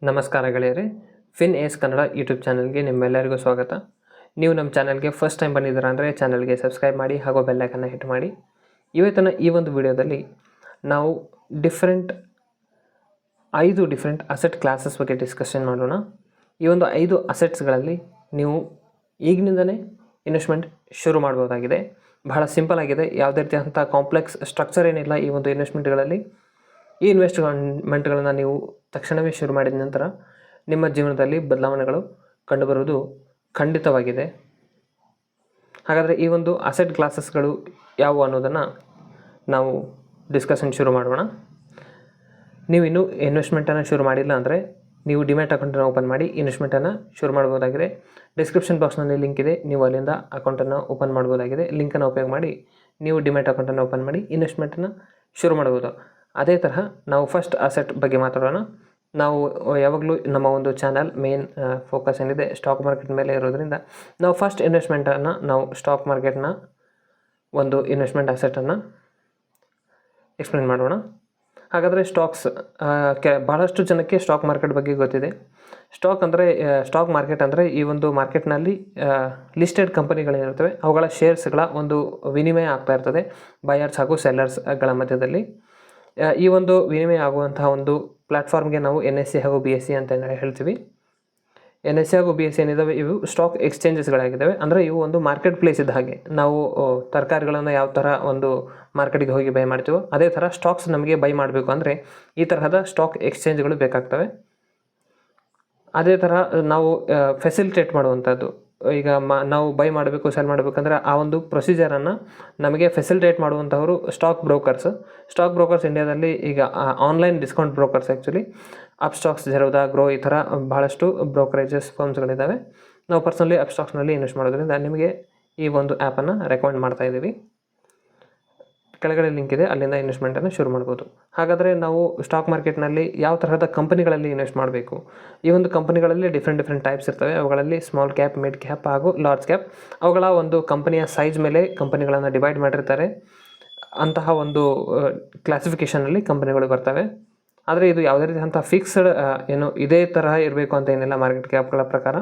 ನಮಸ್ಕಾರ ಗೆಳೆಯರೇ, ಫಿನ್ ಏಸ್ ಕನ್ನಡ ಯೂಟ್ಯೂಬ್ ಚಾನಲ್ಗೆ ನಿಮ್ಮೆಲ್ಲರಿಗೂ ಸ್ವಾಗತ. ನೀವು ನಮ್ಮ ಚಾನಲ್ಗೆ ಫಸ್ಟ್ ಟೈಮ್ ಬಂದಿದ್ದೀರಾ ಅಂದರೆ ಚಾನಲ್ಗೆ ಸಬ್ಸ್ಕ್ರೈಬ್ ಮಾಡಿ ಹಾಗೂ ಬೆಲ್ಲೈಕನ್ನು ಹಿಟ್ ಮಾಡಿ. ಇವತ್ತಿನ ಈ ಒಂದು ವಿಡಿಯೋದಲ್ಲಿ ನಾವು ಐದು ಡಿಫ್ರೆಂಟ್ ಅಸೆಟ್ ಕ್ಲಾಸಸ್ ಬಗ್ಗೆ ಡಿಸ್ಕಷನ್ ಮಾಡೋಣ. ಈ ಒಂದು 5 ಅಸೆಟ್ಸ್ಗಳಲ್ಲಿ ನೀವು ಈಗಿನಿಂದನೇ ಇನ್ವೆಸ್ಟ್ಮೆಂಟ್ ಶುರು ಮಾಡ್ಬೋದಾಗಿದೆ. ಬಹಳ ಸಿಂಪಲ್ ಆಗಿದೆ, ಯಾವುದೇ ರೀತಿಯಾದಂಥ ಕಾಂಪ್ಲೆಕ್ಸ್ ಸ್ಟ್ರಕ್ಚರ್ ಏನಿಲ್ಲ ಈ ಒಂದು ಇನ್ವೆಸ್ಟ್ಮೆಂಟ್ಗಳಲ್ಲಿ. ಈ ಇನ್ವೆಸ್ಟ್ಮೆಂಟ್ಗಳನ್ನು ನೀವು ತಕ್ಷಣವೇ ಶುರು ಮಾಡಿದ ನಂತರ ನಿಮ್ಮ ಜೀವನದಲ್ಲಿ ಬದಲಾವಣೆಗಳು ಕಂಡುಬರುವುದು ಖಂಡಿತವಾಗಿದೆ. ಹಾಗಾದರೆ ಈ ಒಂದು ಅಸೆಟ್ ಕ್ಲಾಸಸ್ಗಳು ಯಾವುವು ಅನ್ನೋದನ್ನು ನಾವು ಡಿಸ್ಕಷನ್ ಶುರು ಮಾಡೋಣ. ನೀವು ಇನ್ನೂ ಇನ್ವೆಸ್ಟ್ಮೆಂಟನ್ನು ಶುರು ಮಾಡಿಲ್ಲ ಅಂದರೆ ನೀವು ಡಿಮ್ಯಾಟ್ ಅಕೌಂಟನ್ನು ಓಪನ್ ಮಾಡಿ ಇನ್ವೆಸ್ಟ್ಮೆಂಟನ್ನು ಶುರು ಮಾಡ್ಬೋದಾಗಿದೆ. ಡಿಸ್ಕ್ರಿಪ್ಷನ್ ಬಾಕ್ಸ್ನಲ್ಲಿ ಲಿಂಕ್ ಇದೆ, ನೀವು ಅಲ್ಲಿಂದ ಅಕೌಂಟನ್ನು ಓಪನ್ ಮಾಡ್ಬೋದಾಗಿದೆ. ಲಿಂಕನ್ನು ಉಪಯೋಗ ಮಾಡಿ ನೀವು ಡಿಮ್ಯಾಟ್ ಅಕೌಂಟನ್ನು ಓಪನ್ ಮಾಡಿ ಇನ್ವೆಸ್ಟ್ಮೆಂಟನ್ನು ಶುರು ಮಾಡ್ಬೋದು. ಅದೇ ತರಹ ನಾವು ಫಸ್ಟ್ ಅಸೆಟ್ ಬಗ್ಗೆ ಮಾತಾಡೋಣ. ನಾವು ಯಾವಾಗಲೂ ನಮ್ಮ ಒಂದು ಚಾನಲ್ ಮೇನ್ ಫೋಕಸ್ ಏನಿದೆ ಸ್ಟಾಕ್ ಮಾರ್ಕೆಟ್ ಮೇಲೆ ಇರೋದ್ರಿಂದ ನಾವು ಫಸ್ಟ್ ಇನ್ವೆಸ್ಟ್ಮೆಂಟನ್ನು ನಾವು ಸ್ಟಾಕ್ ಮಾರ್ಕೆಟ್ನ ಒಂದು ಇನ್ವೆಸ್ಟ್ಮೆಂಟ್ ಅಸೆಟನ್ನು ಎಕ್ಸ್ಪ್ಲೇನ್ ಮಾಡೋಣ. ಹಾಗಾದರೆ ಸ್ಟಾಕ್ಸ್, ಬಹಳಷ್ಟು ಜನಕ್ಕೆ ಸ್ಟಾಕ್ ಮಾರ್ಕೆಟ್ ಬಗ್ಗೆ ಗೊತ್ತಿದೆ. ಸ್ಟಾಕ್ ಮಾರ್ಕೆಟ್ ಅಂದರೆ ಈ ಒಂದು ಮಾರ್ಕೆಟ್ನಲ್ಲಿ ಲಿಸ್ಟೆಡ್ ಕಂಪನಿಗಳೇನಿರ್ತವೆ ಅವುಗಳ ಶೇರ್ಸ್ಗಳ ಒಂದು ವಿನಿಮಯ ಆಗ್ತಾ ಇರ್ತದೆ ಬಯರ್ಸ್ ಹಾಗೂ ಸೆಲ್ಲರ್ಸ್ಗಳ ಮಧ್ಯದಲ್ಲಿ. ಈ ಒಂದು ವಿನಿಮಯ ಆಗುವಂತಹ ಒಂದು ಪ್ಲ್ಯಾಟ್ಫಾರ್ಮ್ಗೆ ನಾವು NSE ಹಾಗೂ BSE ಅಂತ ಹೇಳ್ತೀವಿ. NSE ಹಾಗೂ BSE ಏನಿದ್ದಾವೆ ಇವು ಸ್ಟಾಕ್ ಎಕ್ಸ್ಚೇಂಜಸ್ಗಳಾಗಿದ್ದಾವೆ. ಅಂದರೆ ಇವು ಒಂದು ಮಾರ್ಕೆಟ್ ಪ್ಲೇಸ್ ಇದ್ದ ಹಾಗೆ. ನಾವು ತರಕಾರಿಗಳನ್ನು ಯಾವ ಥರ ಒಂದು ಮಾರ್ಕೆಟಿಗೆ ಹೋಗಿ ಬೈ ಮಾಡ್ತೀವೋ ಅದೇ ಥರ ಸ್ಟಾಕ್ಸ್ ನಮಗೆ ಬೈ ಮಾಡಬೇಕು ಅಂದರೆ ಈ ತರಹದ ಸ್ಟಾಕ್ ಎಕ್ಸ್ಚೇಂಜ್ಗಳು ಬೇಕಾಗ್ತವೆ. ಅದೇ ಥರ ನಾವು ಫೆಸಿಲಿಟೇಟ್ ಮಾಡುವಂಥದ್ದು, ಈಗ ನಾವು ಬೈ ಮಾಡಬೇಕು ಸೆಲ್ ಮಾಡಬೇಕಂದ್ರೆ ಆ ಒಂದು ಪ್ರೊಸೀಜರನ್ನು ನಮಗೆ ಫೆಸಿಲಿಟೇಟ್ ಮಾಡುವಂಥವರು ಸ್ಟಾಕ್ ಬ್ರೋಕರ್ಸ್ ಇಂಡಿಯಾದಲ್ಲಿ ಈಗ online discount brokers actually Upstox, Zerodha, Groww ಈ ಥರ ಭಾಳಷ್ಟು ಬ್ರೋಕರೇಜಸ್ ಫರ್ಮ್ಸ್ಗಳಿದ್ದಾವೆ. ನಾವು ಪರ್ಸನಲಿ ಅಪ್ಸ್ಟಾಕ್ಸ್ನಲ್ಲಿ ಇನ್ವೆಸ್ಟ್ ಮಾಡೋದ್ರಿಂದ ನಿಮಗೆ ಈ ಒಂದು ಆ್ಯಪನ್ನು ರೆಕಮೆಂಡ್ ಮಾಡ್ತಾ ಇದ್ದೀವಿ. ಕೆಳಗಡೆ ಲಿಂಕ್ ಇದೆ, ಅಲ್ಲಿಂದ ಇನ್ವೆಸ್ಟ್ಮೆಂಟನ್ನು ಶುರು ಮಾಡ್ಬೋದು. ಹಾಗಾದರೆ ನಾವು ಸ್ಟಾಕ್ ಮಾರ್ಕೆಟ್ನಲ್ಲಿ ಯಾವ ತರಹದ ಕಂಪನಿಗಳಲ್ಲಿ ಇನ್ವೆಸ್ಟ್ ಮಾಡಬೇಕು? ಈ ಒಂದು ಕಂಪನಿಗಳಲ್ಲಿ ಡಿಫ್ರೆಂಟ್ ಟೈಪ್ಸ್ ಇರ್ತವೆ. ಅವುಗಳಲ್ಲಿ ಸ್ಮಾಲ್ ಕ್ಯಾಪ್, ಮಿಡ್ ಕ್ಯಾಪ್ ಹಾಗೂ ಲಾರ್ಜ್ ಕ್ಯಾಪ್. ಅವುಗಳ ಒಂದು ಕಂಪನಿಯ ಸೈಜ್ ಮೇಲೆ ಕಂಪನಿಗಳನ್ನು ಡಿವೈಡ್ ಮಾಡಿರ್ತಾರೆ. ಅಂತಹ ಒಂದು ಕ್ಲಾಸಿಫಿಕೇಷನಲ್ಲಿ ಕಂಪನಿಗಳು ಬರ್ತವೆ. ಆದರೆ ಇದು ಯಾವುದೇ ರೀತಿಯಂಥ ಫಿಕ್ಸ್ಡ್ ಇದೇ ತರಹ ಇರಬೇಕು ಅಂತ ಏನಿಲ್ಲ. ಮಾರ್ಕೆಟ್ ಕ್ಯಾಪ್ಗಳ ಪ್ರಕಾರ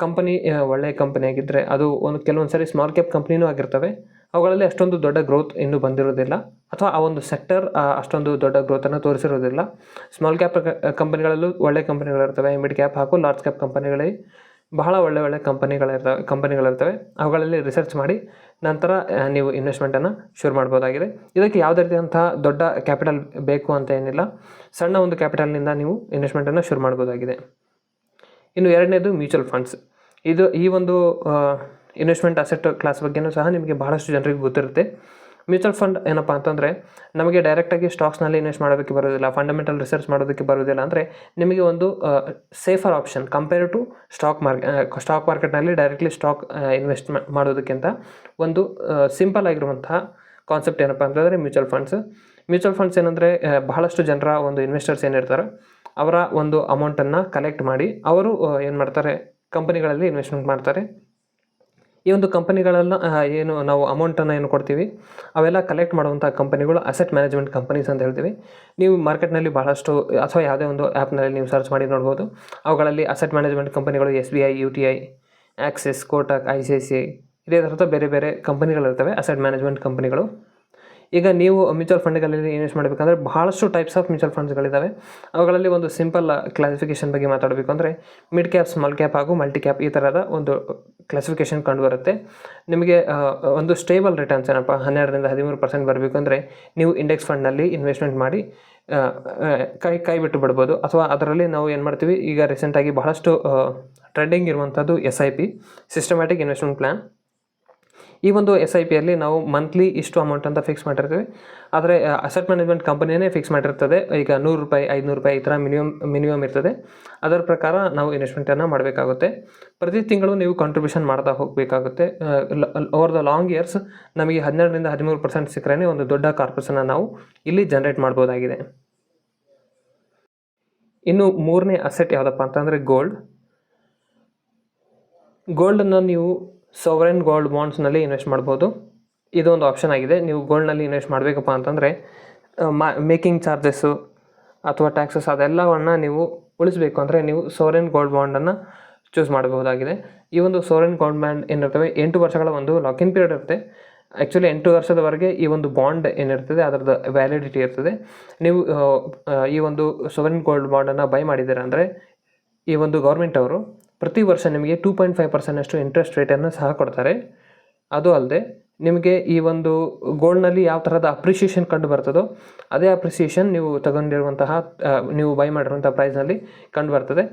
ಕಂಪನಿ ಒಳ್ಳೆಯ ಕಂಪನಿ ಆಗಿದ್ದರೆ ಅದು ಕೆಲವೊಂದು ಸರಿ ಸ್ಮಾಲ್ ಕ್ಯಾಪ್ ಕಂಪ್ನಿನೂ ಆಗಿರ್ತವೆ. ಅವುಗಳಲ್ಲಿ ಅಷ್ಟೊಂದು ದೊಡ್ಡ ಗ್ರೋತ್ ಇನ್ನೂ ಬಂದಿರೋದಿಲ್ಲ, ಅಥವಾ ಆ ಒಂದು ಸೆಕ್ಟರ್ ಅಷ್ಟೊಂದು ದೊಡ್ಡ ಗ್ರೋತನ್ನು ತೋರಿಸಿರೋದಿಲ್ಲ. ಸ್ಮಾಲ್ ಕ್ಯಾಪ್ ಕಂಪನಿಗಳಲ್ಲೂ ಒಳ್ಳೆಯ ಕಂಪನಿಗಳಿರ್ತವೆ. ಮಿಡ್ ಕ್ಯಾಪ್ ಹಾಗೂ ಲಾರ್ಜ್ ಕ್ಯಾಪ್ ಕಂಪನಿಗಳಲ್ಲಿ ಬಹಳ ಒಳ್ಳೆ ಕಂಪನಿಗಳಿರ್ತವೆ. ಅವುಗಳಲ್ಲಿ ರಿಸರ್ಚ್ ಮಾಡಿ ನಂತರ ನೀವು ಇನ್ವೆಸ್ಟ್ಮೆಂಟನ್ನು ಶುರು ಮಾಡ್ಬೋದಾಗಿದೆ. ಇದಕ್ಕೆ ಯಾವುದೇ ರೀತಿಯಂಥ ದೊಡ್ಡ ಕ್ಯಾಪಿಟಲ್ ಬೇಕು ಅಂತ ಏನಿಲ್ಲ. ಸಣ್ಣ ಒಂದು ಕ್ಯಾಪಿಟಲ್ನಿಂದ ನೀವು ಇನ್ವೆಸ್ಟ್ಮೆಂಟನ್ನು ಶುರು ಮಾಡ್ಬೋದಾಗಿದೆ. ಇನ್ನು ಎರಡನೇದು ಮ್ಯೂಚುವಲ್ ಫಂಡ್ಸ್. ಈ ಒಂದು ಇನ್ವೆಸ್ಟ್ಮೆಂಟ್ ಅಸೆಟ್ ಕ್ಲಾಸ್ ಬಗ್ಗೆಯೂ ಸಹ ನಿಮಗೆ ಬಹಳಷ್ಟು ಜನರಿಗೆ ಗೊತ್ತಿರುತ್ತೆ. ಮ್ಯೂಚುವಲ್ ಫಂಡ್ ಏನಪ್ಪ ಅಂತಂದರೆ ನಮಗೆ ಡೈರೆಕ್ಟಾಗಿ ಸ್ಟಾಕ್ಸ್ನಲ್ಲಿ ಇನ್ವೆಸ್ಟ್ ಮಾಡೋದಕ್ಕೆ ಬರೋದಿಲ್ಲ, ಫಂಡಮೆಂಟಲ್ ರಿಸರ್ಚ್ ಮಾಡೋದಕ್ಕೆ ಬರೋದಿಲ್ಲ. ಅಂದರೆ ನಿಮಗೆ ಒಂದು safer option compare to stock ಮಾರ್ಕೆಟ್ನಲ್ಲಿ ಡೈರೆಕ್ಟ್ಲಿ ಸ್ಟಾಕ್ ಇನ್ವೆಸ್ಟ್ ಮಾಡೋದಕ್ಕಿಂತ ಒಂದು ಸಿಂಪಲ್ ಆಗಿರುವಂತಹ ಕಾನ್ಸೆಪ್ಟ್ ಏನಪ್ಪ ಅಂತಂದರೆ ಮ್ಯೂಚುವಲ್ ಫಂಡ್ಸ್ ಏನಂದರೆ ಬಹಳಷ್ಟು ಜನರ ಒಂದು ಇನ್ವೆಸ್ಟರ್ಸ್ ಏನಿರ್ತಾರೆ ಅವರ ಒಂದು ಅಮೌಂಟನ್ನು ಕಲೆಕ್ಟ್ ಮಾಡಿ ಅವರು ಏನು ಮಾಡ್ತಾರೆ, ಕಂಪನಿಗಳಲ್ಲಿ ಇನ್ವೆಸ್ಟ್ಮೆಂಟ್ ಮಾಡ್ತಾರೆ. ಈ ಒಂದು ಕಂಪನಿಗಳೆಲ್ಲ ಏನು ನಾವು ಅಮೌಂಟನ್ನು ಏನು ಕೊಡ್ತೀವಿ ಅವೆಲ್ಲ ಕಲೆಕ್ಟ್ ಮಾಡುವಂಥ ಕಂಪನಿಗಳು ಅಸೆಟ್ ಮ್ಯಾನೇಜ್ಮೆಂಟ್ ಕಂಪನೀಸ್ ಅಂತ ಹೇಳ್ತೀವಿ. ನೀವು ಮಾರ್ಕೆಟ್ನಲ್ಲಿ ಬಹಳಷ್ಟು ಅಥವಾ ಯಾವುದೇ ಒಂದು ಆ್ಯಪ್ನಲ್ಲಿ ನೀವು ಸರ್ಚ್ ಮಾಡಿ ನೋಡ್ಬೋದು. ಅವುಗಳಲ್ಲಿ ಅಸೆಟ್ ಮ್ಯಾನೇಜ್ಮೆಂಟ್ ಕಂಪನಿಗಳು SBI, UTI, Axis, Kotak, ICICI ಇದೇ ಥರದ ಬೇರೆ ಕಂಪನಿಗಳಿರ್ತವೆ ಅಸೆಟ್ ಮ್ಯಾನೇಜ್ಮೆಂಟ್ ಕಂಪನಿಗಳು. ಈಗ ನೀವು ಮ್ಯೂಚುವಲ್ ಫಂಡ್ಗಳಲ್ಲಿ ಇನ್ವೆಸ್ಟ್ ಮಾಡಬೇಕಂದ್ರೆ ಬಹಳಷ್ಟು ಟೈಪ್ಸ್ ಆಫ್ ಮ್ಯೂಚುವಲ್ ಫಂಡ್ಸ್ಗಳಿದ್ದಾವೆ. ಅವುಗಳಲ್ಲಿ ಒಂದು ಸಿಂಪಲ್ ಕ್ಲಾಸಿಫಿಕೇಷನ್ ಬಗ್ಗೆ ಮಾತಾಡಬೇಕು ಅಂದರೆ ಮಿಡ್ ಕ್ಯಾಪ್, ಸ್ಮಾಲ್ ಕ್ಯಾಪ್ ಹಾಗೂ ಮಲ್ಟಿ ಕ್ಯಾಪ್ ಈ ಥರದ ಒಂದು ಕ್ಲಾಸಿಫಿಕೇಷನ್ ಕಂಡುಬರುತ್ತೆ. ನಿಮಗೆ ಒಂದು ಸ್ಟೇಬಲ್ ರಿಟರ್ನ್ಸ್ ಏನಪ್ಪ 12-13% ಬರಬೇಕು ಅಂದರೆ ನೀವು ಇಂಡೆಕ್ಸ್ ಫಂಡ್ನಲ್ಲಿ ಇನ್ವೆಸ್ಟ್ಮೆಂಟ್ ಮಾಡಿ ಕೈ ಬಿಟ್ಟು ಬಿಡ್ಬೋದು. ಅಥವಾ ಅದರಲ್ಲಿ ನಾವು ಏನು ಮಾಡ್ತೀವಿ, ಈಗ ರೀಸೆಂಟಾಗಿ ಬಹಳಷ್ಟು ಟ್ರೆಂಡಿಂಗ್ ಇರುವಂಥದ್ದು SIP, ಸಿಸ್ಟಮ್ಯಾಟಿಕ್ ಇನ್ವೆಸ್ಟ್ಮೆಂಟ್ ಪ್ಲ್ಯಾನ್. ಈ ಒಂದು SIPಯಲ್ಲಿ ನಾವು ಮಂತ್ಲಿ ಇಷ್ಟು ಅಮೌಂಟ್ ಅಂತ ಫಿಕ್ಸ್ ಮಾಡಿರ್ತೀವಿ. ಆದರೆ ಅಸೆಟ್ ಮ್ಯಾನೇಜ್ಮೆಂಟ್ ಕಂಪನಿಯೇ ಫಿಕ್ಸ್ ಮಾಡಿರ್ತದೆ. ಈಗ ₹100, ₹500 ಈ ಥರ ಮಿನಿಮಮ್ ಇರ್ತದೆ. ಅದರ ಪ್ರಕಾರ ನಾವು ಇನ್ವೆಸ್ಟ್ಮೆಂಟನ್ನು ಮಾಡಬೇಕಾಗುತ್ತೆ. ಪ್ರತಿ ತಿಂಗಳು ನೀವು ಕಾಂಟ್ರಿಬ್ಯೂಷನ್ ಮಾಡ್ತಾ ಹೋಗಬೇಕಾಗುತ್ತೆ. ಓವರ್ ದ ಲಾಂಗ್ ಇಯರ್ಸ್ ನಮಗೆ 12-13% ಸಿಕ್ಕರೆ ಒಂದು ದೊಡ್ಡ ಕಾರ್ಪೊರೇಷನ್ನ ನಾವು ಇಲ್ಲಿ ಜನರೇಟ್ ಮಾಡ್ಬೋದಾಗಿದೆ. ಇನ್ನು ಮೂರನೇ ಅಸೆಟ್ ಯಾವುದಪ್ಪ ಅಂತಂದರೆ ಗೋಲ್ಡನ್ನು ನೀವು ಸಾವರೆನ್ ಗೋಲ್ಡ್ ಬಾಂಡ್ಸ್ನಲ್ಲಿ ಇನ್ವೆಸ್ಟ್ ಮಾಡ್ಬೋದು. ಇದೊಂದು ಆಪ್ಷನ್ ಆಗಿದೆ. ನೀವು ಗೋಲ್ಡ್ನಲ್ಲಿ ಇನ್ವೆಸ್ಟ್ ಮಾಡಬೇಕಪ್ಪ ಅಂತಂದರೆ ಮೇಕಿಂಗ್ ಚಾರ್ಜಸ್ಸು ಅಥವಾ ಟ್ಯಾಕ್ಸಸ್ ಅದೆಲ್ಲವನ್ನು ನೀವು ಉಳಿಸಬೇಕು ಅಂದರೆ ನೀವು ಸೋವರೆನ್ ಗೋಲ್ಡ್ ಬಾಂಡನ್ನು ಚೂಸ್ ಮಾಡಬಹುದಾಗಿದೆ. ಈ ಒಂದು ಸೋವರೆನ್ ಗೋಲ್ಡ್ ಬಾಂಡ್ ಏನಿರ್ತವೆ 8 ವರ್ಷಗಳ ಒಂದು ಲಾಕಿನ್ ಪೀರಿಯಡ್ ಇರುತ್ತೆ. ಆ್ಯಕ್ಚುಲಿ 8 ವರ್ಷದವರೆಗೆ ಈ ಒಂದು ಬಾಂಡ್ ಏನಿರ್ತದೆ ಅದರದ್ದು ವ್ಯಾಲಿಡಿಟಿ ಇರ್ತದೆ. ನೀವು ಈ ಒಂದು ಸೋವರೆನ್ ಗೋಲ್ಡ್ ಬಾಂಡನ್ನು ಬೈ ಮಾಡಿದ್ದೀರಾ ಅಂದರೆ ಈ ಒಂದು ಗೌರ್ಮೆಂಟ್ ಅವರು ಪ್ರತಿ ವರ್ಷ ನಿಮಗೆ 2.5% ಇಂಟ್ರೆಸ್ಟ್ ರೇಟನ್ನು ಸಹ ಕೊಡ್ತಾರೆ. ಅದು ಅಲ್ಲದೆ ನಿಮಗೆ ಈ ಒಂದು ಗೋಲ್ಡ್ನಲ್ಲಿ ಯಾವ ಥರದ ಅಪ್ರಿಷಿಯೇಷನ್ ಕಂಡು ಬರ್ತದೋ ಅದೇ ಅಪ್ರಿಸಿಯೇಷನ್ ನೀವು ತಗೊಂಡಿರುವಂತಹ ನೀವು ಬೈ ಮಾಡಿರುವಂಥ ಪ್ರೈಸ್ನಲ್ಲಿ ಕಂಡು ಬರ್ತದೆ.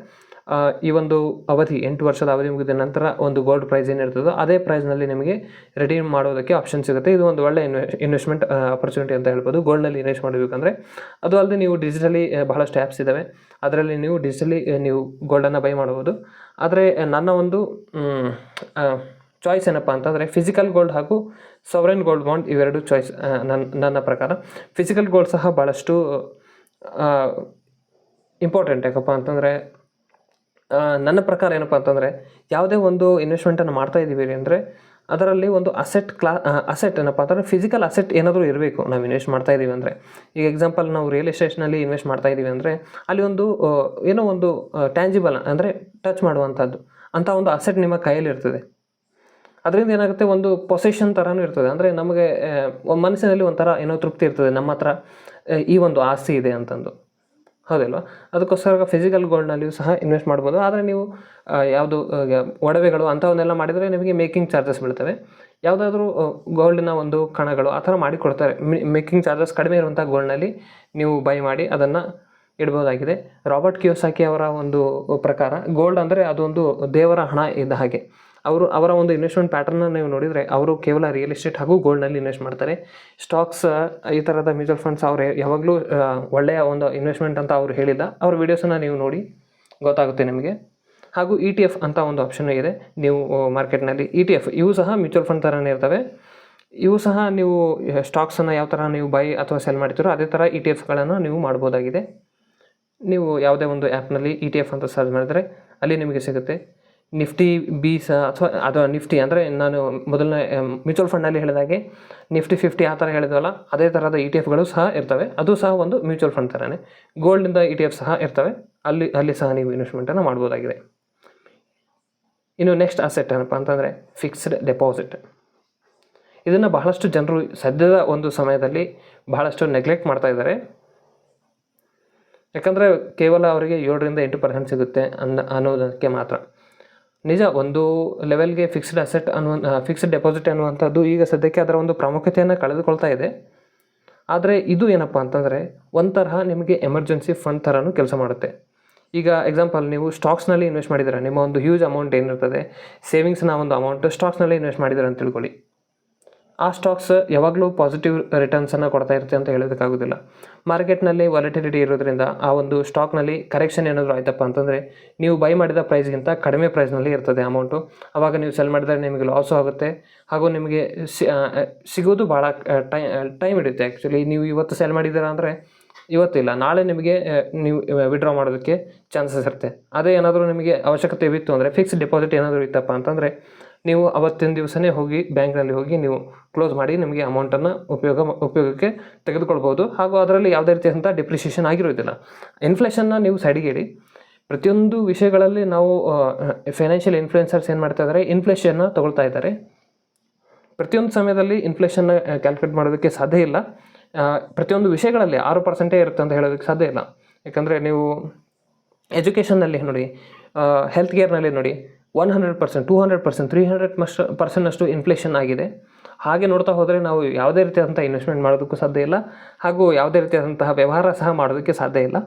ಈ ಒಂದು ಅವಧಿ 8 ವರ್ಷದ ಅವಧಿ ಮುಗಿದ ನಂತರ ಒಂದು ಗೋಲ್ಡ್ ಪ್ರೈಸ್ ಏನಿರ್ತದೋ ಅದೇ ಪ್ರೈಸ್ನಲ್ಲಿ ನಿಮಗೆ ರೆಡೀಮ್ ಮಾಡೋದಕ್ಕೆ ಆಪ್ಷನ್ ಸಿಗುತ್ತೆ. ಇದು ಒಂದು ಒಳ್ಳೆ ಇನ್ವೆಸ್ಟ್ಮೆಂಟ್ ಆಪರ್ಚುನಿಟಿ ಅಂತ ಹೇಳ್ಬೋದು ಗೋಲ್ಡ್ನಲ್ಲಿ ಇನ್ವೆಸ್ಟ್ ಮಾಡಬೇಕಂದ್ರೆ. ಅದು ಅಲ್ಲದೆ ನೀವು ಡಿಜಿಟಲಿ ಬಹಳಷ್ಟು ಆ್ಯಪ್ಸ್ ಇದ್ದಾವೆ, ಅದರಲ್ಲಿ ನೀವು ಡಿಜಿಟಲಿ ನೀವು ಗೋಲ್ಡನ್ನು ಬೈ ಮಾಡ್ಬೋದು. ಆದರೆ ನನ್ನ ಒಂದು ಚಾಯ್ಸ್ ಏನಪ್ಪ ಅಂತಂದರೆ ಫಿಸಿಕಲ್ ಗೋಲ್ಡ್ ಹಾಗೂ ಸಾವರೆನ್ ಗೋಲ್ಡ್ ಬಾಂಡ್ ಇವೆರಡು ಚಾಯ್ಸ್. ನನ್ನ ಪ್ರಕಾರ ಫಿಸಿಕಲ್ ಗೋಲ್ಡ್ ಸಹ ಭಾಳಷ್ಟು ಇಂಪಾರ್ಟೆಂಟ್. ಯಾಕಪ್ಪ ಅಂತಂದರೆ ನನ್ನ ಪ್ರಕಾರ ಏನಪ್ಪ ಅಂತಂದರೆ ಯಾವುದೇ ಒಂದು ಇನ್ವೆಸ್ಟ್ಮೆಂಟನ್ನು ಮಾಡ್ತಾಯಿದ್ದೀವಿ ಅಂದರೆ ಅದರಲ್ಲಿ ಒಂದು ಅಸೆಟ್ ಏನಪ್ಪ ಅಂತಂದರೆ ಫಿಸಿಕಲ್ ಅಸೆಟ್ ಏನಾದರೂ ಇರಬೇಕು. ನಾವು ಇನ್ವೆಸ್ಟ್ ಮಾಡ್ತಾಯಿದ್ದೀವಿ ಅಂದರೆ ಈಗ ಎಕ್ಸಾಂಪಲ್ ನಾವು ರಿಯಲ್ ಎಸ್ಟೇಟ್ನಲ್ಲಿ ಇನ್ವೆಸ್ಟ್ ಮಾಡ್ತಾಯಿದ್ದೀವಿ ಅಂದರೆ ಅಲ್ಲಿ ಒಂದು ಏನೋ ಒಂದು ಟ್ಯಾಂಜಿಬಲ್ ಅಂದರೆ ಟಚ್ ಮಾಡುವಂಥದ್ದು ಅಂಥ ಒಂದು ಅಸೆಟ್ ನಿಮ್ಮ ಕೈಯಲ್ಲಿರ್ತದೆ. ಅದರಿಂದ ಏನಾಗುತ್ತೆ, ಒಂದು ಪೊಸೆಷನ್ ಥರನೂ ಇರ್ತದೆ. ಅಂದರೆ ನಮಗೆ ಮನಸ್ಸಿನಲ್ಲಿ ಒಂಥರ ಏನೋ ತೃಪ್ತಿ ಇರ್ತದೆ, ನಮ್ಮ ಹತ್ರ ಈ ಒಂದು ಆಸ್ತಿ ಇದೆ ಅಂತಂದು, ಹೌದಲ್ವಾ? ಅದಕ್ಕೋಸ್ಕರ ಫಿಸಿಕಲ್ ಗೋಲ್ಡ್ನಲ್ಲಿಯೂ ಸಹ ಇನ್ವೆಸ್ಟ್ ಮಾಡ್ಬೋದು. ಆದರೆ ನೀವು ಯಾವುದು ಒಡವೆಗಳು ಅಂಥವನ್ನೆಲ್ಲ ಮಾಡಿದರೆ ನಿಮಗೆ ಮೇಕಿಂಗ್ ಚಾರ್ಜಸ್ ಬೀಳ್ತವೆ. ಯಾವುದಾದ್ರೂ ಗೋಲ್ಡಿನ ಒಂದು ಕಣಗಳು ಆ ಥರ ಮಾಡಿ ಕೊಡ್ತಾರೆ. ಮೇಕಿಂಗ್ ಚಾರ್ಜಸ್ ಕಡಿಮೆ ಇರುವಂಥ ಗೋಲ್ಡ್ನಲ್ಲಿ ನೀವು ಬೈ ಮಾಡಿ ಅದನ್ನು ಇಡ್ಬೋದಾಗಿದೆ. ರಾಬರ್ಟ್ ಕಿಯೋಸಾಕಿ ಅವರ ಒಂದು ಪ್ರಕಾರ ಗೋಲ್ಡ್ ಅಂದರೆ ಅದೊಂದು ದೇವರ ಹಣ ಇದ್ದ ಹಾಗೆ. ಅವರ ಒಂದು ಇನ್ವೆಸ್ಟ್ಮೆಂಟ್ ಪ್ಯಾಟರ್ನ ನೀವು ನೋಡಿದರೆ ಅವರು ಕೇವಲ ರಿಯಲ್ ಎಸ್ಟೇಟ್ ಹಾಗೂ ಗೋಲ್ಡ್ನಲ್ಲಿ ಇನ್ವೆಸ್ಟ್ ಮಾಡ್ತಾರೆ. ಸ್ಟಾಕ್ಸ್ ಈ ಥರದ ಮ್ಯೂಚುವಲ್ ಫಂಡ್ಸ್ ಅವರು ಯಾವಾಗಲೂ ಒಳ್ಳೆಯ ಒಂದು ಇನ್ವೆಸ್ಟ್ಮೆಂಟ್ ಅಂತ ಅವರು ಹೇಳಿಲ್ಲ. ಅವ್ರ ವೀಡಿಯೋಸನ್ನು ನೀವು ನೋಡಿ ಗೊತ್ತಾಗುತ್ತೆ ನಿಮಗೆ. ಹಾಗೂ ETF ಅಂತ ಒಂದು ಆಪ್ಷನ್ ಇದೆ ನೀವು ಮಾರ್ಕೆಟ್ನಲ್ಲಿ. ETF ಇವು ಸಹ ಮ್ಯೂಚುವಲ್ ಫಂಡ್ ಥರನೇ ಇರ್ತವೆ. ಇವು ಸಹ ನೀವು ಸ್ಟಾಕ್ಸನ್ನು ಯಾವ ಥರ ನೀವು ಬೈ ಅಥವಾ ಸೆಲ್ ಮಾಡ್ತೀರೋ ಅದೇ ಥರ ETFಗಳನ್ನು ನೀವು ಮಾಡ್ಬೋದಾಗಿದೆ. ನೀವು ಯಾವುದೇ ಒಂದು ಆ್ಯಪ್ನಲ್ಲಿ ETF ಅಂತ ಸರ್ಚ್ ಮಾಡಿದರೆ ಅಲ್ಲಿ ನಿಮಗೆ ಸಿಗುತ್ತೆ. ನಿಫ್ಟಿ ಬೀಸ ಅಥವಾ ಅದು ನಿಫ್ಟಿ ಅಂದರೆ ನಾನು ಮೊದಲನೇ ಮ್ಯೂಚುವಲ್ ಫಂಡ್ನಲ್ಲಿ ಹೇಳಿದಾಗೆ ನಿಫ್ಟಿ 50 ಆ ಥರ ಹೇಳಿದ್ವಲ್ಲ, ಅದೇ ಥರದ ETFಗಳು ಸಹ ಇರ್ತವೆ. ಅದು ಸಹ ಒಂದು ಮ್ಯೂಚುವಲ್ ಫಂಡ್ ಥರನೇ. ಗೋಲ್ಡಿಂದ ETF ಸಹ ಇರ್ತವೆ, ಅಲ್ಲಿ ಸಹ ನೀವು ಇನ್ವೆಸ್ಟ್ಮೆಂಟನ್ನು ಮಾಡ್ಬೋದಾಗಿದೆ. ಇನ್ನು ನೆಕ್ಸ್ಟ್ ಅಸೆಟ್ ಏನಪ್ಪ ಅಂತಂದರೆ ಫಿಕ್ಸ್ಡ್ ಡೆಪಾಸಿಟ್. ಇದನ್ನು ಬಹಳಷ್ಟು ಜನರು ಸದ್ಯದ ಒಂದು ಸಮಯದಲ್ಲಿ ಬಹಳಷ್ಟು ನೆಗ್ಲೆಕ್ಟ್ ಮಾಡ್ತಾ ಇದ್ದಾರೆ. ಯಾಕಂದರೆ ಕೇವಲ ಅವರಿಗೆ 7-8% ಸಿಗುತ್ತೆ ಅನ್ನೋದಕ್ಕೆ ಮಾತ್ರ. ನಿಜ, ಒಂದು ಲೆವೆಲ್ಗೆ ಫಿಕ್ಸ್ಡ್ ಡೆಪಾಸಿಟ್ ಅನ್ನುವಂಥದ್ದು ಈಗ ಸದ್ಯಕ್ಕೆ ಅದರ ಒಂದು ಪ್ರಾಮುಖ್ಯತೆಯನ್ನು ಕಳೆದುಕೊಳ್ತಾ ಇದೆ. ಆದರೆ ಇದು ಏನಪ್ಪ ಅಂತಂದರೆ ಒಂಥರ ನಿಮಗೆ ಎಮರ್ಜೆನ್ಸಿ ಫಂಡ್ ಥರನೂ ಕೆಲಸ ಮಾಡುತ್ತೆ. ಈಗ ಎಕ್ಸಾಂಪಲ್ ನೀವು ಸ್ಟಾಕ್ಸ್ನಲ್ಲಿ ಇನ್ವೆಸ್ಟ್ ಮಾಡಿದ್ದೀರಾ, ನಿಮ್ಮ ಒಂದು ಹ್ಯೂಜ್ ಅಮೌಂಟ್ ಏನಿರ್ತದೆ, ಸೇವಿಂಗ್ಸ್ನ ಒಂದು ಅಮೌಂಟ್ ಸ್ಟಾಕ್ಸ್ನಲ್ಲಿ ಇನ್ವೆಸ್ಟ್ ಮಾಡಿದ್ದೀರಾ ಅಂತ ತಿಳ್ಕೊಳ್ಳಿ. ಆ ಸ್ಟಾಕ್ಸ್ ಯಾವಾಗಲೂ ಪಾಸಿಟಿವ್ ರಿಟರ್ನ್ಸನ್ನು ಕೊಡ್ತಾ ಇರುತ್ತೆ ಅಂತ ಹೇಳೋದಕ್ಕಾಗೋದಿಲ್ಲ. ಮಾರ್ಕೆಟ್ನಲ್ಲಿ ವಾಲಟಿಲಿಟಿ ಇರೋದ್ರಿಂದ ಆ ಒಂದು ಸ್ಟಾಕ್ನಲ್ಲಿ ಕರೆಕ್ಷನ್ ಏನಾದರೂ ಆಯ್ತಪ್ಪ ಅಂತಂದರೆ ನೀವು ಬೈ ಮಾಡಿದ ಪ್ರೈಸ್ಗಿಂತ ಕಡಿಮೆ ಪ್ರೈಸ್ನಲ್ಲಿ ಇರ್ತದೆ ಅಮೌಂಟು. ಆವಾಗ ನೀವು ಸೆಲ್ ಮಾಡಿದರೆ ನಿಮಗೆ ಲಾಸು ಆಗುತ್ತೆ ಹಾಗೂ ನಿಮಗೆ ಸಿಗೋದು ಭಾಳ ಟೈಮ್ ಹಿಡಿಯುತ್ತೆ. ಆ್ಯಕ್ಚುಲಿ ನೀವು ಇವತ್ತು ಸೆಲ್ ಮಾಡಿದ್ದೀರಾ ಅಂದರೆ ಇವತ್ತಿಲ್ಲ, ನಾಳೆ ನಿಮಗೆ ನೀವು ವಿಡ್ರಾ ಮಾಡೋದಕ್ಕೆ ಚಾನ್ಸಸ್ ಇರುತ್ತೆ. ಅದೇ ಏನಾದರೂ ನಿಮಗೆ ಅವಶ್ಯಕತೆ ಇತ್ತು ಅಂದರೆ ಫಿಕ್ಸ್ಡ್ ಡೆಪಾಸಿಟ್ ಏನಾದರೂ ಇತ್ತಪ್ಪ ಅಂತಂದರೆ ನೀವು ಅವತ್ತಿನ ದಿವಸನೇ ಹೋಗಿ ಬ್ಯಾಂಕ್ನಲ್ಲಿ ಹೋಗಿ ನೀವು ಕ್ಲೋಸ್ ಮಾಡಿ ನಿಮಗೆ ಅಮೌಂಟನ್ನು ಉಪಯೋಗಕ್ಕೆ ತೆಗೆದುಕೊಳ್ಬೋದು. ಹಾಗೂ ಅದರಲ್ಲಿ ಯಾವುದೇ ರೀತಿಯಾದಂಥ ಡಿಪ್ರಿಷಿಯೇಷನ್ ಆಗಿರೋದಿಲ್ಲ. ಇನ್ಫ್ಲೇಷನ್ನ ನೀವು ಸೈಡಿಗೆ ಇಡಿ. ಪ್ರತಿಯೊಂದು ವಿಷಯಗಳಲ್ಲಿ ನಾವು ಫೈನಾನ್ಷಿಯಲ್ ಇನ್ಫ್ಲುಯೆನ್ಸರ್ಸ್ ಏನು ಮಾಡ್ತಾ ಇದ್ದಾರೆ, ಇನ್ಫ್ಲೇಷನ್ನ ತಗೊಳ್ತಾ ಇದ್ದಾರೆ. ಪ್ರತಿಯೊಂದು ಸಮಯದಲ್ಲಿ ಇನ್ಫ್ಲೇಷನ್ನ ಕ್ಯಾಲ್ಕುಲೇಟ್ ಮಾಡೋದಕ್ಕೆ ಸಾಧ್ಯ ಇಲ್ಲ. ಪ್ರತಿಯೊಂದು ವಿಷಯಗಳಲ್ಲಿ 6% ಇರುತ್ತೆ ಅಂತ ಹೇಳೋದಕ್ಕೆ ಸಾಧ್ಯ ಇಲ್ಲ. ಯಾಕಂದರೆ ನೀವು ಎಜುಕೇಷನ್ನಲ್ಲಿ ನೋಡಿ, ಹೆಲ್ತ್ ಕೇರ್ನಲ್ಲಿ ನೋಡಿ 100%, 200%, 300% ಇನ್ಫ್ಲೇಷನ್ ಆಗಿದೆ. ಹಾಗೆ ನೋಡ್ತಾ ಹೋದರೆ ನಾವು ಯಾವುದೇ ರೀತಿಯಾದಂಥ ಇನ್ವೆಸ್ಟ್ಮೆಂಟ್ ಮಾಡೋದಕ್ಕೂ ಸಾಧ್ಯ ಇಲ್ಲ, ಹಾಗೂ ಯಾವುದೇ ರೀತಿಯಾದಂತಹ ವ್ಯವಹಾರ ಸಹ ಮಾಡೋದಕ್ಕೆ ಸಾಧ್ಯ ಇಲ್ಲ.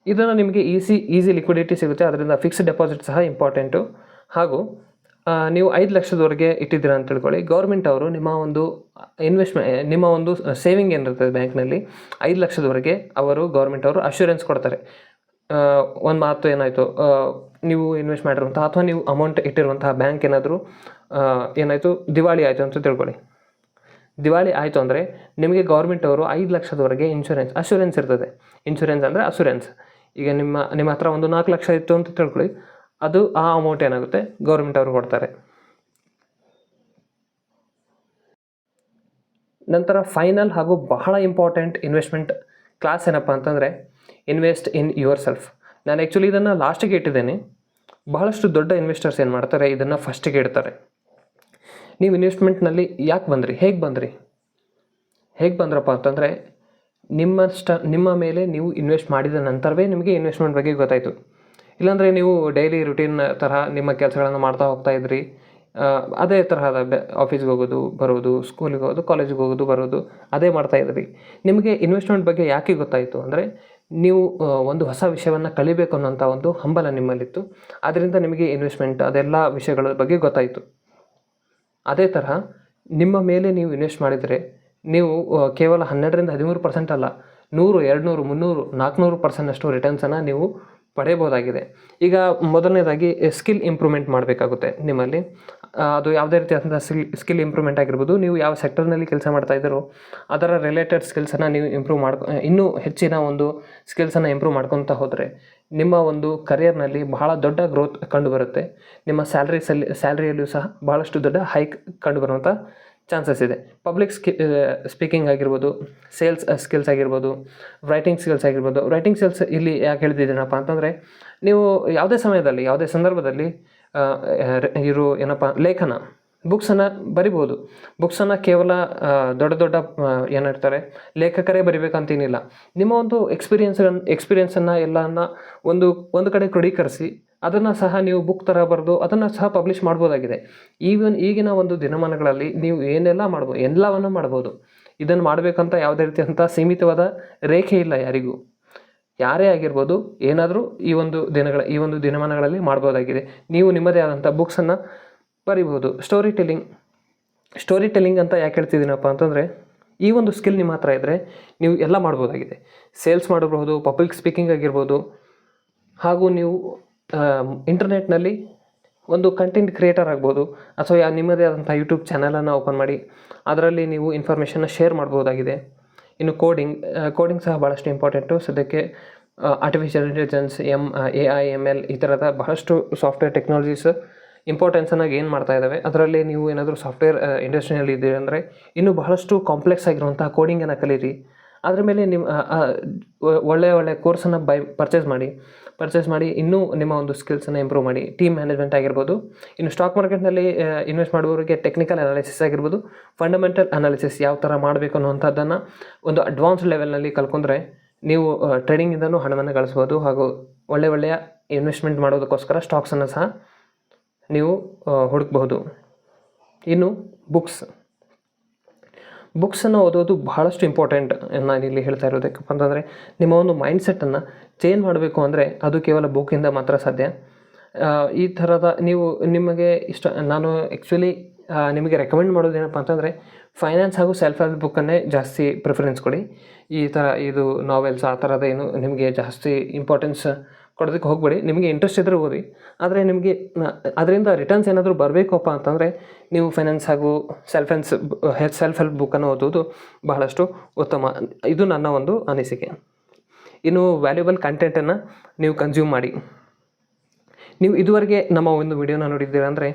ಇದನ್ನು ನಿಮಗೆ ಈಸಿ ಲಿಕ್ವಿಡಿಟಿ ಸಿಗುತ್ತೆ. ಅದರಿಂದ ಫಿಕ್ಸ್ಡ್ ಡೆಪಾಸಿಟ್ ಸಹ ಇಂಪಾರ್ಟೆಂಟು. ಹಾಗೂ ನೀವು 5 ಲಕ್ಷದವರೆಗೆ ಇಟ್ಟಿದ್ದೀರಾ ಅಂತ ತಿಳ್ಕೊಳ್ಳಿ. ಗೌರ್ಮೆಂಟ್ ಅವರು ನಿಮ್ಮ ಒಂದು ಸೇವಿಂಗ್ ಏನಿರ್ತದೆ ಬ್ಯಾಂಕ್ನಲ್ಲಿ 5 ಲಕ್ಷದವರೆಗೆ ಗೌರ್ಮೆಂಟ್ ಅವರು ಅಶ್ಯೂರೆನ್ಸ್ ಕೊಡ್ತಾರೆ. ಒಂದು ಮಾತು ಏನಾಯಿತು, ನೀವು ಇನ್ವೆಸ್ಟ್ ಮಾಡಿರುವಂಥ ಅಥವಾ ನೀವು ಅಮೌಂಟ್ ಇಟ್ಟಿರುವಂತಹ ಬ್ಯಾಂಕ್ ಏನಾಯಿತು ದಿವಾಳಿ ಆಯಿತು ಅಂತ ತಿಳ್ಕೊಳ್ಳಿ. ದಿವಾಳಿ ಆಯಿತು ಅಂದರೆ ನಿಮಗೆ ಗೌರ್ಮೆಂಟ್ ಅವರು 5 ಲಕ್ಷದವರೆಗೆ ಅಶ್ಯೂರೆನ್ಸ್ ಇರ್ತದೆ. ಇನ್ಶೂರೆನ್ಸ್ ಅಂದರೆ ಅಶ್ಯೂರೆನ್ಸ್. ಈಗ ನಿಮ್ಮ ಹತ್ರ ಒಂದು 4 ಲಕ್ಷ ಇತ್ತು ಅಂತ ತಿಳ್ಕೊಳ್ಳಿ, ಅದು ಆ ಅಮೌಂಟ್ ಏನಾಗುತ್ತೆ ಗೌರ್ಮೆಂಟ್ ಅವರು ಕೊಡ್ತಾರೆ. ನಂತರ ಫೈನಲ್ ಹಾಗೂ ಬಹಳ ಇಂಪಾರ್ಟೆಂಟ್ ಇನ್ವೆಸ್ಟ್ಮೆಂಟ್ ಕ್ಲಾಸ್ ಏನಪ್ಪ ಅಂತಂದರೆ ಇನ್ವೆಸ್ಟ್ ಇನ್ ಯುವರ್ ಸೆಲ್ಫ್. ನಾನು ಆ್ಯಕ್ಚುಲಿ ಇದನ್ನು ಲಾಸ್ಟಿಗೆ ಇಟ್ಟಿದ್ದೇನೆ. ಬಹಳಷ್ಟು ದೊಡ್ಡ ಇನ್ವೆಸ್ಟರ್ಸ್ ಏನು ಮಾಡ್ತಾರೆ, ಇದನ್ನು ಫಸ್ಟಿಗೆ ಇಡ್ತಾರೆ. ನೀವು ಇನ್ವೆಸ್ಟ್ಮೆಂಟ್ನಲ್ಲಿ ಯಾಕೆ ಬಂದ್ರಿ, ಹೇಗೆ ಬಂದ್ರಪ್ಪ ಅಂತಂದರೆ ನಿಮ್ಮ ಮೇಲೆ ನೀವು ಇನ್ವೆಸ್ಟ್ ಮಾಡಿದ ನಂತರವೇ ನಿಮಗೆ ಇನ್ವೆಸ್ಟ್ಮೆಂಟ್ ಬಗ್ಗೆ ಗೊತ್ತಾಯಿತು. ಇಲ್ಲಾಂದರೆ ನೀವು ಡೈಲಿ ರುಟೀನ್ ತರಹ ನಿಮ್ಮ ಕೆಲಸಗಳನ್ನು ಮಾಡ್ತಾ ಹೋಗ್ತಾ ಇದ್ರಿ, ಅದೇ ತರಹದ ಆಫೀಸ್ಗೆ ಹೋಗೋದು ಬರೋದು, ಸ್ಕೂಲಿಗೆ ಹೋಗೋದು, ಕಾಲೇಜಿಗೆ ಹೋಗೋದು ಬರೋದು, ಅದೇ ಮಾಡ್ತಾಯಿದ್ರಿ. ನಿಮಗೆ ಇನ್ವೆಸ್ಟ್ಮೆಂಟ್ ಬಗ್ಗೆ ಯಾಕೆ ಗೊತ್ತಾಯಿತು ಅಂದರೆ ನೀವು ಒಂದು ಹೊಸ ವಿಷಯವನ್ನು ಕಲಿಬೇಕು ಅನ್ನೋಂಥ ಒಂದು ಹಂಬಲ ನಿಮ್ಮಲ್ಲಿತ್ತು. ಆದ್ದರಿಂದ ನಿಮಗೆ ಇನ್ವೆಸ್ಟ್ಮೆಂಟ್ ಅದೆಲ್ಲ ವಿಷಯಗಳ ಬಗ್ಗೆ ಗೊತ್ತಾಯಿತು. ಅದೇ ತರಹ ನಿಮ್ಮ ಮೇಲೆ ನೀವು ಇನ್ವೆಸ್ಟ್ ಮಾಡಿದರೆ ನೀವು ಕೇವಲ 12-13% ಅಲ್ಲ, 100, 200, 300, 400% ರಿಟರ್ನ್ಸನ್ನು ನೀವು ಪಡೆಯಬಹುದಾಗಿದೆ. ಈಗ ಮೊದಲನೇದಾಗಿ ಸ್ಕಿಲ್ ಇಂಪ್ರೂವ್ಮೆಂಟ್ ಮಾಡಬೇಕಾಗುತ್ತೆ ನಿಮ್ಮಲ್ಲಿ. ಅದು ಯಾವುದೇ ರೀತಿಯಾದಂಥ ಸ್ಕಿಲ್ ಇಂಪ್ರೂವ್ಮೆಂಟ್ ಆಗಿರ್ಬೋದು. ನೀವು ಯಾವ ಸೆಕ್ಟರ್ನಲ್ಲಿ ಕೆಲಸ ಮಾಡ್ತಾ ಇದ್ದೀರೋ ಅದರ ರಿಲೇಟೆಡ್ ಸ್ಕಿಲ್ಸನ್ನು ನೀವು ಇನ್ನೂ ಹೆಚ್ಚಿನ ಒಂದು ಸ್ಕಿಲ್ಸನ್ನು ಇಂಪ್ರೂವ್ ಮಾಡ್ಕೊತಾ ಹೋದರೆ ನಿಮ್ಮ ಒಂದು ಕರಿಯರ್ನಲ್ಲಿ ಬಹಳ ದೊಡ್ಡ ಗ್ರೋತ್ ಕಂಡುಬರುತ್ತೆ. ನಿಮ್ಮ ಸ್ಯಾಲ್ರಿಯಲ್ಲಿಯೂ ಸಹ ಭಾಳಷ್ಟು ದೊಡ್ಡ ಹೈಕ್ ಕಂಡುಬರುವಂಥ ಚಾನ್ಸಸ್ ಇದೆ. ಪಬ್ಲಿಕ್ ಸ್ಪೀಕಿಂಗ್ ಆಗಿರ್ಬೋದು, ಸೇಲ್ಸ್ ಸ್ಕಿಲ್ಸ್ ಆಗಿರ್ಬೋದು, ರೈಟಿಂಗ್ ಸ್ಕಿಲ್ಸ್ ಆಗಿರ್ಬೋದು. ರೈಟಿಂಗ್ ಸ್ಕಿಲ್ಸ್ ಇಲ್ಲಿ ಯಾಕೆ ಹೇಳ್ತಿದ್ದೀನಪ್ಪ ಅಂತಂದರೆ ನೀವು ಯಾವುದೇ ಸಮಯದಲ್ಲಿ ಯಾವುದೇ ಸಂದರ್ಭದಲ್ಲಿ ಲೇಖನ ಬುಕ್ಸನ್ನು ಬರಿಬೋದು. ಬುಕ್ಸನ್ನು ಕೇವಲ ದೊಡ್ಡ ಏನಿರ್ತಾರೆ ಲೇಖಕರೇ ಬರಿಬೇಕಂತೇನಿಲ್ಲ. ನಿಮ್ಮ ಒಂದು ಎಕ್ಸ್ಪೀರಿಯೆನ್ಸನ್ನು ಎಲ್ಲವನ್ನು ಒಂದು ಕಡೆ ಕ್ರೋಢೀಕರಿಸಿ ಅದನ್ನು ಸಹ ನೀವು ಬುಕ್ ಥರ ಬರೆದು ಅದನ್ನು ಸಹ ಪಬ್ಲಿಷ್ ಮಾಡ್ಬೋದಾಗಿದೆ. ಈಗಿನ ಒಂದು ದಿನಮಾನಗಳಲ್ಲಿ ನೀವು ಎಲ್ಲವನ್ನು ಮಾಡ್ಬೋದು. ಇದನ್ನು ಮಾಡಬೇಕಂತ ಯಾವುದೇ ರೀತಿಯಂಥ ಸೀಮಿತವಾದ ರೇಖೆ ಇಲ್ಲ ಯಾರಿಗೂ. ಯಾರೇ ಆಗಿರ್ಬೋದು, ಏನಾದರೂ ಈ ಒಂದು ದಿನಮಾನಗಳಲ್ಲಿ ಮಾಡ್ಬೋದಾಗಿದೆ. ನೀವು ನಿಮ್ಮದೇ ಆದಂಥ ಬುಕ್ಸನ್ನು ಬರಿಬೋದು. ಸ್ಟೋರಿ ಟೆಲ್ಲಿಂಗ್ ಅಂತ ಯಾಕೆ ಹೇಳ್ತಿದ್ದೀನಪ್ಪ ಅಂತಂದರೆ ಈ ಒಂದು ಸ್ಕಿಲ್ ನಿಮ್ಮ ಹತ್ರ ಇದ್ದರೆ ನೀವು ಎಲ್ಲ ಮಾಡ್ಬೋದಾಗಿದೆ. ಸೇಲ್ಸ್ ಮಾಡಬಹುದು, ಪಬ್ಲಿಕ್ ಸ್ಪೀಕಿಂಗ್ ಆಗಿರ್ಬೋದು, ಹಾಗೂ ನೀವು ಇಂಟರ್ನೆಟ್ನಲ್ಲಿ ಒಂದು ಕಂಟೆಂಟ್ ಕ್ರಿಯೇಟರ್ ಆಗ್ಬೋದು, ಅಥವಾ ನಿಮ್ಮದೇ ಆದಂಥ ಯೂಟ್ಯೂಬ್ ಚಾನಲನ್ನು ಓಪನ್ ಮಾಡಿ ಅದರಲ್ಲಿ ನೀವು ಇನ್ಫಾರ್ಮೇಷನ್ನ ಶೇರ್ ಮಾಡ್ಬೋದಾಗಿದೆ. ಇನ್ನು ಕೋಡಿಂಗ್ ಸಹ ಭಾಳಷ್ಟು ಇಂಪಾರ್ಟೆಂಟು. ಸದ್ಯಕ್ಕೆ ಆರ್ಟಿಫಿಷಿಯಲ್ ಇಂಟೆಲಿಜೆನ್ಸ್, AI, ML ಈ ಥರದ ಬಹಳಷ್ಟು ಸಾಫ್ಟ್ವೇರ್ ಟೆಕ್ನಾಲಜೀಸ್ ಇಂಪಾರ್ಟೆನ್ಸನ್ನು ಗೇನ್ ಮಾಡ್ತಾ ಇದ್ದಾವೆ. ಅದರಲ್ಲಿ ನೀವು ಏನಾದರೂ ಸಾಫ್ಟ್ವೇರ್ ಇಂಡಸ್ಟ್ರಿಯಲ್ಲಿ ಇದ್ದೀರಿ ಅಂದರೆ ಇನ್ನೂ ಬಹಳಷ್ಟು ಕಾಂಪ್ಲೆಕ್ಸ್ ಆಗಿರುವಂಥ ಕೋಡಿಂಗನ್ನು ಕಲೀರಿ. ಅದರ ಮೇಲೆ ನಿಮ್ಮ ಒಳ್ಳೆಯ ಕೋರ್ಸನ್ನು ಪರ್ಚೇಸ್ ಮಾಡಿ ಇನ್ನೂ ನಿಮ್ಮ ಒಂದು ಸ್ಕಿಲ್ಸನ್ನು ಇಂಪ್ರೂವ್ ಮಾಡಿ. ಟೀಮ್ ಮ್ಯಾನೇಜ್ಮೆಂಟ್ ಆಗಿರ್ಬೋದು. ಇನ್ನು ಸ್ಟಾಕ್ ಮಾರ್ಕೆಟ್ನಲ್ಲಿ ಇನ್ವೆಸ್ಟ್ ಮಾಡುವವರಿಗೆ ಟೆಕ್ನಿಕಲ್ ಅನಾಲಿಸಿಸ್ ಆಗಿರ್ಬೋದು, ಫಂಡಮೆಂಟಲ್ ಅನಾಲಿಸಿಸ್ ಯಾವ ಥರ ಮಾಡಬೇಕು ಅನ್ನುವಂಥದ್ದನ್ನು ಒಂದು ಅಡ್ವಾನ್ಸ್ ಲೆವೆಲ್ನಲ್ಲಿ ಕಲ್ತ್ಕೊಂಡ್ರೆ ನೀವು ಟ್ರೇಡಿಂಗಿಂದನೂ ಹಣವನ್ನು ಗಳಿಸ್ಬೋದು. ಹಾಗೂ ಒಳ್ಳೆಯ ಇನ್ವೆಸ್ಟ್ಮೆಂಟ್ ಮಾಡೋದಕ್ಕೋಸ್ಕರ ಸ್ಟಾಕ್ಸನ್ನು ಸಹ ನೀವು ಹುಡುಕಬಹುದು. ಇನ್ನು ಬುಕ್ಸನ್ನು ಓದೋದು ಬಹಳಷ್ಟು ಇಂಪಾರ್ಟೆಂಟ್. ನಾನಿಲ್ಲಿ ಹೇಳ್ತಾ ಇರೋದಕ್ಕಪ್ಪ ಅಂತಂದರೆ ನಿಮ್ಮ ಒಂದು ಮೈಂಡ್ಸೆಟ್ಟನ್ನು ಚೇಂಜ್ ಮಾಡಬೇಕು ಅಂದರೆ ಅದು ಕೇವಲ ಬುಕ್ಕಿಂದ ಮಾತ್ರ ಸಾಧ್ಯ. ಈ ಥರದ ನಿಮಗೆ ನಾನು ಆ್ಯಕ್ಚುಲಿ ನಿಮಗೆ ರೆಕಮೆಂಡ್ ಮಾಡೋದೇನಪ್ಪ ಅಂತಂದರೆ ಫೈನಾನ್ಸ್ ಹಾಗೂ ಸೆಲ್ಫ್ ಹೆಲ್ಪ್ ಬುಕ್ಕನ್ನೇ ಜಾಸ್ತಿ ಪ್ರಿಫರೆನ್ಸ್ ಕೊಡಿ. ಈ ಥರ ಇದು ನಾವೆಲ್ಸ್ ಆ ಥರದ ಏನು ನಿಮಗೆ ಜಾಸ್ತಿ ಇಂಪಾರ್ಟೆನ್ಸ್ ಕೊಡೋದಕ್ಕೆ ಹೋಗಬೇಡಿ. ನಿಮಗೆ ಇಂಟ್ರೆಸ್ಟ್ ಇದ್ದರೆ ಓದಿ, ಆದರೆ ನಿಮಗೆ ಅದರಿಂದ ರಿಟರ್ನ್ಸ್ ಏನಾದರೂ ಬರಬೇಕಪ್ಪ ಅಂತಂದರೆ ನೀವು ಫೈನಾನ್ಸ್ ಹಾಗೂ ಸೆಲ್ಫ್ ಹೆಲ್ಪ್ ಬುಕ್ಕನ್ನು ಓದೋದು ಬಹಳಷ್ಟು ಉತ್ತಮ. ಇದು ನನ್ನ ಒಂದು ಅನಿಸಿಕೆ. ಇನ್ನು ವ್ಯಾಲ್ಯೂಬಲ್ ಕಂಟೆಂಟನ್ನು ನೀವು ಕನ್ಸ್ಯೂಮ್ ಮಾಡಿ. ನೀವು ಇದುವರೆಗೆ ನಮ್ಮ ಒಂದು ವಿಡಿಯೋನ ನೋಡಿದ್ದೀರಾ ಅಂದರೆ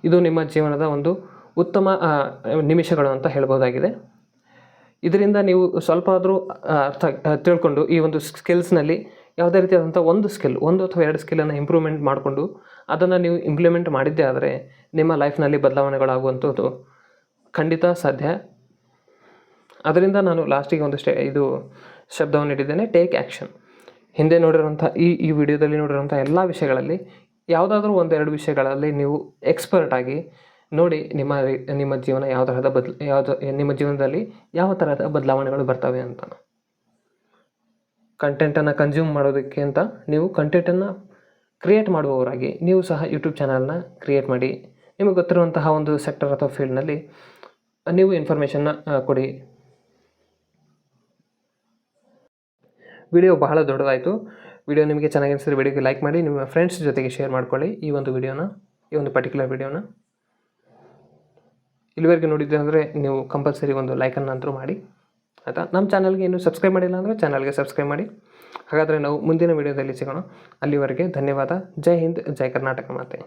ಇದು ನಿಮ್ಮ ಜೀವನದ ಒಂದು ಉತ್ತಮ ನಿಮಿಷಗಳು ಅಂತ ಹೇಳ್ಬೋದಾಗಿದೆ. ಇದರಿಂದ ನೀವು ಸ್ವಲ್ಪ ಆದರೂ ತಿಳ್ಕೊಂಡು ಈ ಒಂದು ಸ್ಕಿಲ್ಸ್ನಲ್ಲಿ ಯಾವುದೇ ರೀತಿಯಾದಂಥ ಒಂದು ಅಥವಾ 2 ಸ್ಕಿಲ್ಲನ್ನು ಇಂಪ್ರೂವ್ಮೆಂಟ್ ಮಾಡಿಕೊಂಡು ಅದನ್ನು ನೀವು ಇಂಪ್ಲಿಮೆಂಟ್ ಮಾಡಿದ್ದೇ ಆದರೆ ನಿಮ್ಮ ಲೈಫ್ನಲ್ಲಿ ಬದಲಾವಣೆಗಳಾಗುವಂಥದ್ದು ಖಂಡಿತ ಸಾಧ್ಯ. ಅದರಿಂದ ನಾನು ಲಾಸ್ಟಿಗೆ ಇದು ಶಬ್ದವನ್ನು ಇಟ್ಟಿದ್ದೇನೆ, ಟೇಕ್ ಆ್ಯಕ್ಷನ್. ಹಿಂದೆ ನೋಡಿರೋಂಥ ಈ ವಿಡಿಯೋದಲ್ಲಿ ನೋಡಿರೋಂಥ ಎಲ್ಲ ವಿಷಯಗಳಲ್ಲಿ ಯಾವುದಾದ್ರೂ 1-2 ವಿಷಯಗಳಲ್ಲಿ ನೀವು ಎಕ್ಸ್ಪರ್ಟ್ ಆಗಿ ನೋಡಿ ನಿಮ್ಮ ಜೀವನ ನಿಮ್ಮ ಜೀವನದಲ್ಲಿ ಯಾವ ಥರದ ಬದಲಾವಣೆಗಳು ಬರ್ತವೆ ಅಂತ. ಕಂಟೆಂಟನ್ನು ಕನ್ಸ್ಯೂಮ್ ಮಾಡೋದಕ್ಕೆ ಅಂತ ನೀವು ಕಂಟೆಂಟನ್ನು ಕ್ರಿಯೇಟ್ ಮಾಡುವವರಾಗಿ ನೀವು ಸಹ ಯೂಟ್ಯೂಬ್ ಚಾನಲ್ನ ಕ್ರಿಯೇಟ್ ಮಾಡಿ. ನಿಮಗೆ ಗೊತ್ತಿರುವಂತಹ ಒಂದು ಸೆಕ್ಟರ್ ಅಥವಾ ಫೀಲ್ಡ್ನಲ್ಲಿ ನೀವು ಇನ್ಫಾರ್ಮೇಷನ್ನ ಕೊಡಿ. ವಿಡಿಯೋ ಬಹಳ ದೊಡ್ಡದಾಯಿತು. ವಿಡಿಯೋ ನಿಮಗೆ ಚೆನ್ನಾಗಿ ಅನಿಸಿದ್ರೆ ವಿಡಿಯೋಗೆ ಲೈಕ್ ಮಾಡಿ, ನಿಮ್ಮ ಫ್ರೆಂಡ್ಸ್ ಜೊತೆಗೆ ಶೇರ್ ಮಾಡ್ಕೊಳ್ಳಿ ಈ ಒಂದು ಪರ್ಟಿಕ್ಯುಲರ್ ವಿಡಿಯೋನ. ಇಲ್ಲಿವರೆಗೆ ನೋಡಿದ್ದೆ ಅಂದರೆ ನೀವು ಕಂಪಲ್ಸರಿ ಒಂದು ಲೈಕನ್ನು ಅಂತೂ ಮಾಡಿ, ಆಯಿತಾ. ನಮ್ಮ ಚಾನಲ್ಗೆ ಇನ್ನೂ ಸಬ್ಸ್ಕ್ರೈಬ್ ಮಾಡಿಲ್ಲ ಅಂದರೆ ಚಾನಲ್ಗೆ ಸಬ್ಸ್ಕ್ರೈಬ್ ಮಾಡಿ. ಹಾಗಾದರೆ ನಾವು ಮುಂದಿನ ವಿಡಿಯೋದಲ್ಲಿ ಸಿಗೋಣ. ಅಲ್ಲಿವರೆಗೆ ಧನ್ಯವಾದ. ಜೈ ಹಿಂದ್, ಜೈ ಕರ್ನಾಟಕ ಮಾತೆ.